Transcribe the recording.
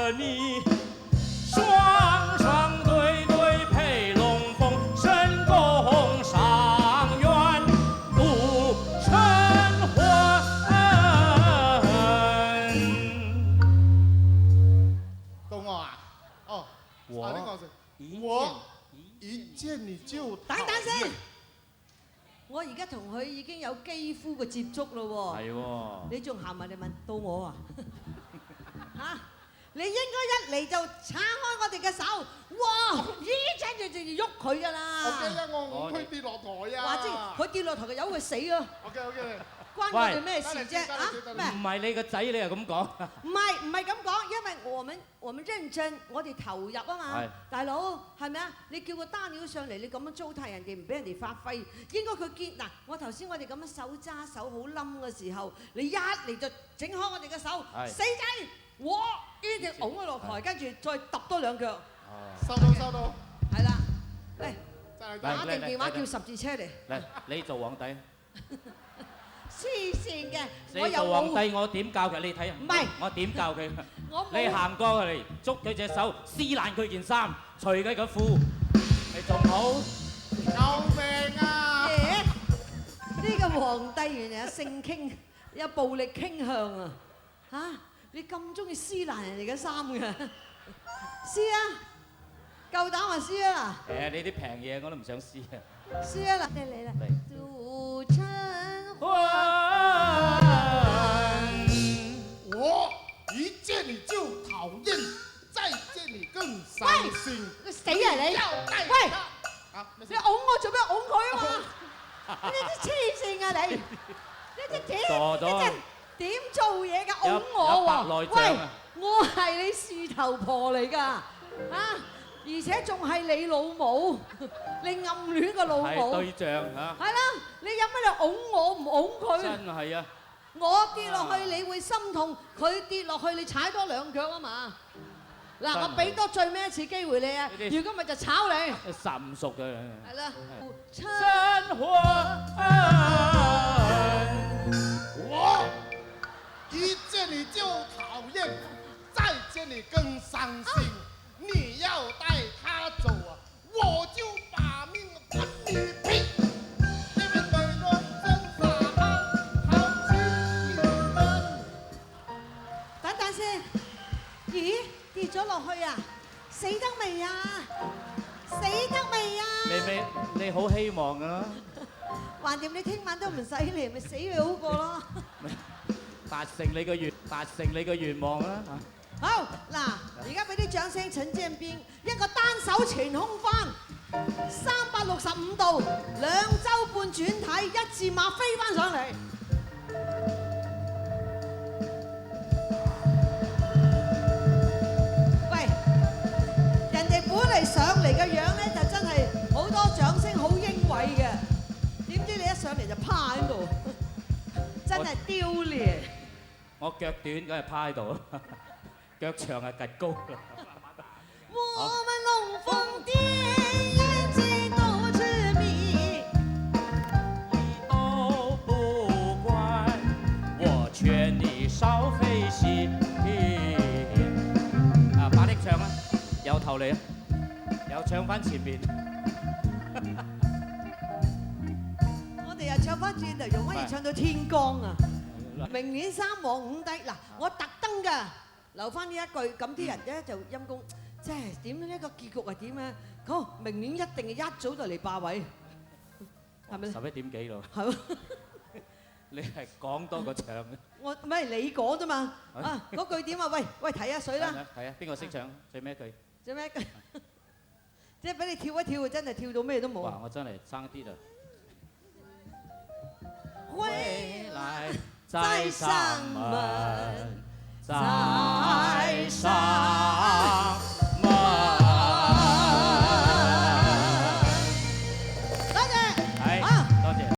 和你双双对对配龙凤，神功上元不成婚。到我啊，哦，我呢個我一見你就等等先，我而家同佢已經有肌膚嘅接觸咯喎。係喎。你仲行埋嚟問到我啊？嚇！你應該一嚟就撐開我哋嘅手，哇！依陣就喐佢㗎啦。我驚啊！我佢跌落台啊！話知佢跌落台就由佢死咯。OK，關我哋咩事啫？啊咩？唔係你個仔，你又咁講？唔係咁講，因為我們認真，我哋投入啊嘛。大佬係咪啊？你叫個單料上嚟，你咁樣糟蹋人哋，唔俾人哋發揮，應該佢見嗱，我頭先我哋咁樣手揸手好冧嘅時候，你一嚟就整開我哋嘅手，死仔！我呢隻拱佢落台，跟住再揼多兩腳。收到。係啦，嚟打定電話叫十字車嚟。嚟，你做皇帝。黐線嘅，你做皇帝，我點教佢？你睇啊！唔係，我點教佢？我你行過嚟，捉佢隻手，撕爛佢件衫，除佢個褲，你仲好？救命啊！呢個皇帝原來有性傾，有暴力傾向啊！嚇！你咁中意撕爛人哋嘅衫嘅，撕啊！夠膽話撕啊！誒，你啲平嘢我都唔想撕啊！撕啊啦！嚟啦！杜春我一見你就討厭，再見你更傷心。你死啊你！喂！你擁我做咩擁佢啊嘛？你啲黐線啊你！你啲點？傻咗！點做嘢㗎？擁我喎！喂，我係你樹頭婆嚟㗎，嚇！而且仲係你老母，你暗戀個老母。係對象嚇。係啦，你有乜理由擁我唔擁佢？真係啊！我跌落去你會心痛，佢跌落去你踩多兩腳啊嘛！嗱，我俾多最尾一次機會你啊！如果咪就炒你。殺唔熟嘅。係啦。真火。我一見你就討厭，再見你更傷心。你要帶他走啊，我就把命還你拼！你們對我真傻嗎？好欺人！等等先，咦？跌咗落去啊？死得未啊？死得未啊？你好希望㗎啦。橫掂你聽晚都唔使嚟，咪死佢好過咯。達成你個願望啦！好嗱，而家俾啲掌聲，陳建邊一個單手前空翻，365度2周半轉體，一字馬飛翻上嚟。喂，人哋本嚟上嚟嘅樣咧，就真係好多掌聲，好英偉嘅。點知你一上嚟就趴喺度，真係丟臉。我腳短，梗係趴喺度。腳長係趌高。我們龍鳳店眼睛都痴迷，你都不管，我勸你少費心。啊，把力唱啊，由頭嚟啊，又唱翻前面。我哋又唱翻轉頭，用可以唱到天光啊！明年3黃5低嗱，我特登㗎。留翻呢一句，咁啲人咧就陰公，即係點呢個結局係點咧？好，明年一定係一早就嚟霸位，係咪11點幾咯？係喎，你係講多過唱嘅。我唔係你講啫嘛。啊，嗰句點啊？喂，睇下水啦。係啊，邊個識唱？最尾一句。最尾一句，即係俾你跳一跳，真係跳到咩都冇。哇！我真係爭啲啦。回來再上門。